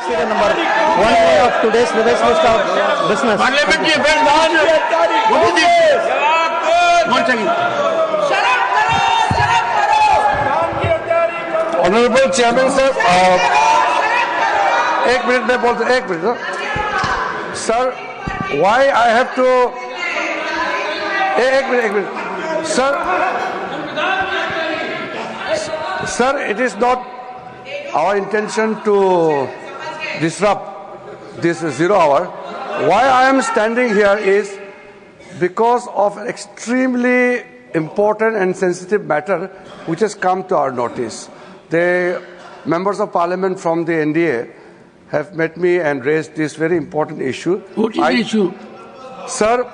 serial number 1A of today's revised list of business. Parliamentary affairs, what is this? One second. Honorable Chairman sir, एक minute में बोलते, एक minute sir, why I have to, एक minute sir, it is not our intention to disrupt this 0 hour. Why I am standing here is because of an extremely important and sensitive matter which has come to our notice. The members of parliament from the NDA have met me and raised this very important issue. What is the issue? Sir,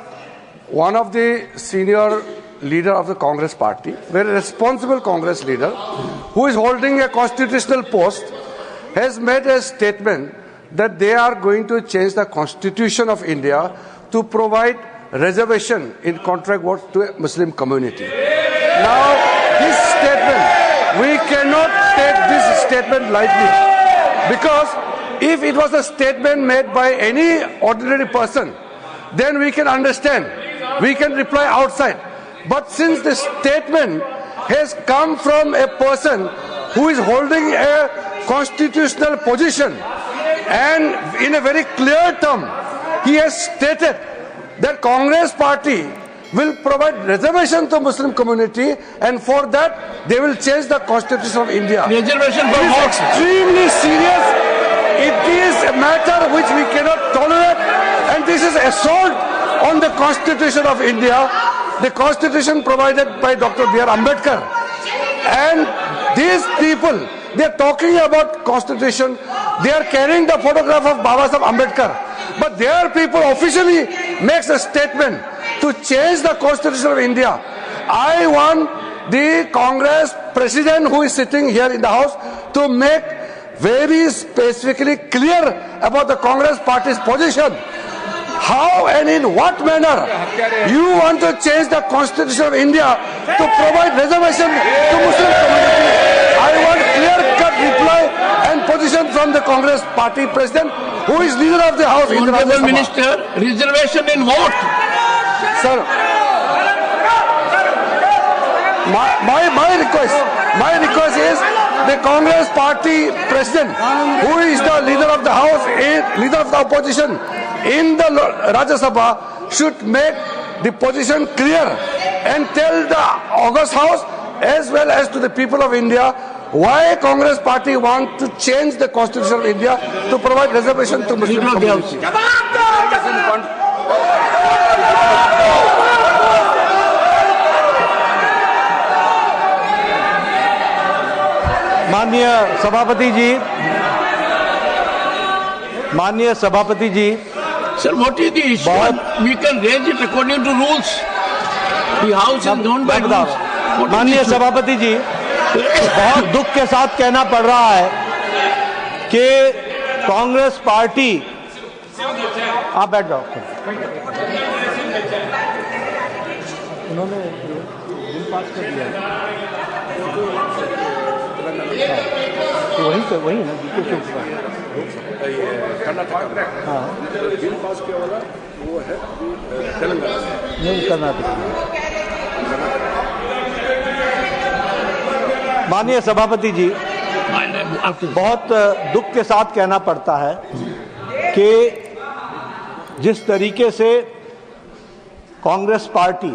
one of the senior leader of the Congress party, very responsible Congress leader, who is holding a constitutional post, has made a statement that they are going to change the constitution of India to provide reservation in contract work to a Muslim community. Now, this statement, we cannot take this statement lightly, because if it was a statement made by any ordinary person, then we can understand, we can reply outside. But since the statement has come from a person who is holding a constitutional position, and in a very clear term, he has stated that Congress party will provide reservation to Muslim community, and for that they will change the constitution of India. Reservation for what? Extremely serious. It is a matter which we cannot tolerate, and this is assault on the constitution of India, the constitution provided by Dr. B.R. Ambedkar. And these people, they are talking about constitution, they are carrying the photograph of Baba Saheb Ambedkar, but their people officially makes a statement to change the constitution of India. I want the Congress president who is sitting here in the house to make very specifically clear about the Congress party's position. How and in what manner you want to change the constitution of India to provide reservation to Muslim community? I want clear-cut reply and position from the Congress party president, who is leader of the house. Honorable Minister, reservation in what? Sir, my request is the Congress party president, who is the leader of the house, leader of the opposition in the Rajya Sabha, should make the position clear and tell the August House as well as to the people of India why Congress party want to change the constitution of India to provide reservation to Muslim community. माननीय सभापति जी, Sir, what is the issue? We can raise it according to rules. The house is governed by rules. माननीय सभापति जी, बहुत दुख के साथ कहना पड़ रहा है कि कांग्रेस पार्टी, आप बैठ जाओ, उन्होंने बिल पास कर दिया तो वही ना जीके चौक का हाँ बिल पास किया वाला वो है तेलंगाना नहीं कर्नाटक। माननीय सभापति जी, बहुत दुख के साथ कहना पड़ता है कि जिस तरीके से कांग्रेस पार्टी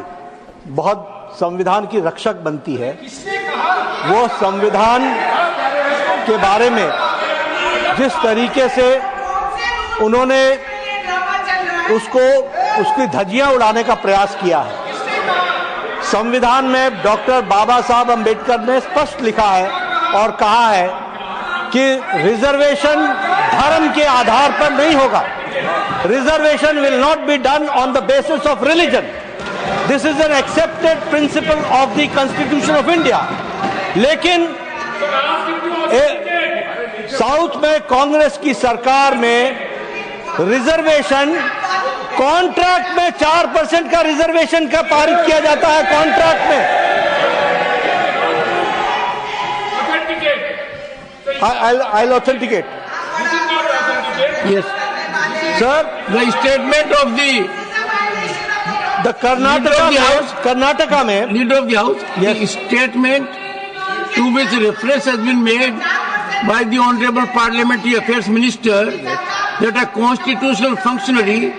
बहुत संविधान की रक्षक बनती है, वो संविधान के बारे में जिस तरीके से उन्होंने उसकी धज्जियां उड़ाने का प्रयास किया है। संविधान में डॉक्टर बाबा साहब अंबेडकर ने स्पष्ट लिखा है और कहा है कि रिजर्वेशन धर्म के आधार पर नहीं होगा। Reservation will not be done on the basis of religion. This is an accepted principle of the constitution of India. लेकिन साउथ में कांग्रेस की सरकार में रिजर्वेशन कॉन्ट्रैक्ट में 4% का रिजर्वेशन का पारित किया जाता है। कॉन्ट्रैक्ट में I'll authenticate. Yes. Sir, The statement of the the Karnataka में Leader of the House, Yes. the statement to which reference has been made by the Honorable Parliamentary Affairs Minister that a constitutional functionary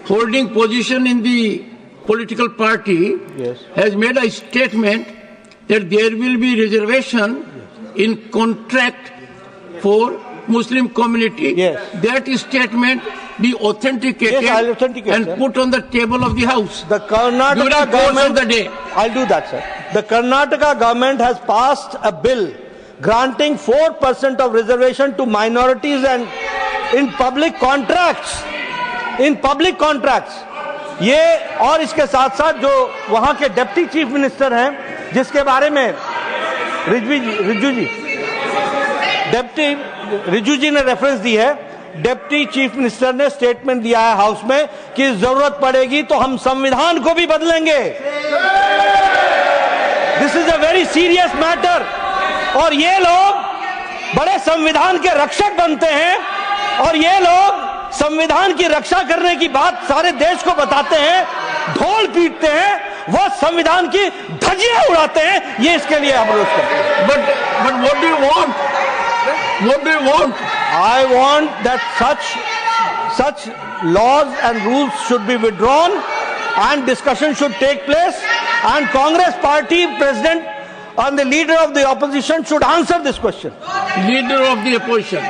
holding position in the political party Yes. has made a statement that there will be reservation in contract for Muslim community. Yes. That statement be authenticated, Yes, I'll authenticate, and sir. put on the table of the House. The Karnataka During the course government, of the day. I'll do that, sir. The Karnataka government has passed a bill granting 4% of reservation to minorities and in public contracts. In public contracts. ये और इसके साथ साथ जो वहां के deputy chief minister हैं, जिसके बारे में रिजू जी ने रेफरेंस दी है, डिप्टी चीफ मिनिस्टर ने स्टेटमेंट दिया है हाउस में कि जरूरत पड़ेगी तो हम संविधान को भी बदलेंगे। This is a very serious matter. और ये लोग बड़े संविधान के रक्षक बनते हैं और ये लोग संविधान की रक्षा करने की बात सारे देश को बताते हैं, ढोल पीटते हैं, वो संविधान की धज्जियां उड़ाते हैं। ये इसके लिए अनुरोध करते हैं। But what do you want? What do you want? I want that such laws and rules should be withdrawn and discussion should take place, and Congress party president and the leader of the opposition should answer this question. Leader of the opposition.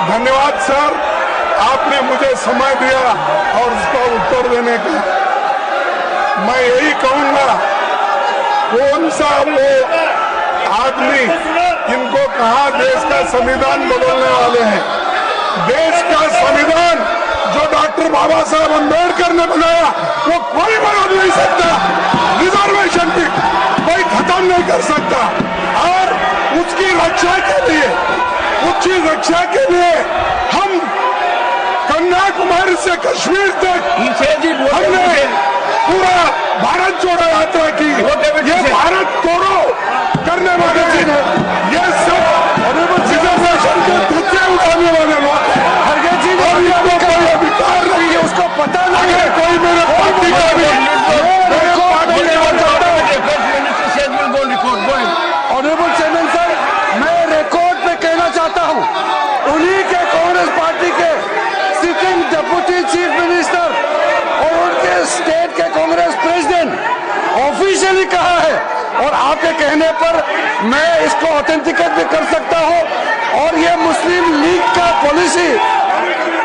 धन्यवाद sir, आपने मुझे समय दिया और उसका उत्तर देने का। मैं यही कहूंगा, कौन सा वो आदमी इनको कहा देश का संविधान बदलने वाले हैं? देश का संविधान जो डॉक्टर बाबा साहब अम्बेडकर ने बनाया वो कोई बदल नहीं सकता। रिजर्वेशन भी कोई खत्म नहीं कर सकता। और उसकी रक्षा के लिए हम कन्याकुमारी से कश्मीर तक हमने पूरा भारत जोड़ो यात्रा की। ये भारत तोड़ो करने वाले ये सब रिजर्वेशन के धज्जे उड़ाने वाले लोग और इनको कोई अधिकार नहीं है, उसको पता नहीं है। कोई मेरे पार्टी का भी ऑनरेबल चेयरमैन सर, मैं रिकॉर्ड पे कहना चाहता हूं, उन्हीं के कांग्रेस पार्टी के सिटिंग डिप्टी चीफ मिनिस्टर और उनके स्टेट के कांग्रेस प्रेसिडेंट ऑफिशियली कहा है, और आपके कहने पर मैं इसको ऑथेंटिकेट भी कर सकता हूं। और ये मुस्लिम लीग का पॉलिसी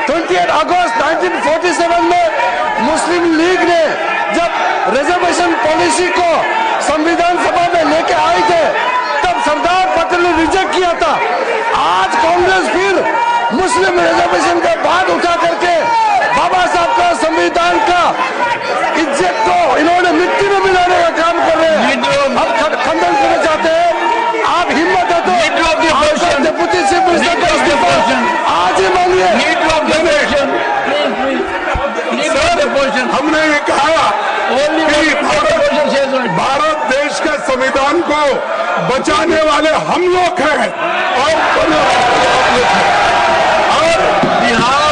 28 अगस्त 1947 में मुस्लिम लीग ने जब रिजर्वेशन पॉलिसी को संविधान सभा में लेके आए थे, तब सरदार पटेल ने रिजेक्ट किया था। आज कांग्रेस फिर मुस्लिम रिजर्वेशन का बात उठा करके बाबा साहब का संविधान का इज्जत को इन्होंने मिट्टी में मिलाने का काम कर रहे हैं। अब खंडन करना चाहते हैं। आप हिम्मत है तो डिप्टी चीफ मिनिस्टर का इस्तीफा आज ही मांगिए। हमने ये कहा कि भारत देश के संविधान को बचाने वाले हम लोग हैं और बिहार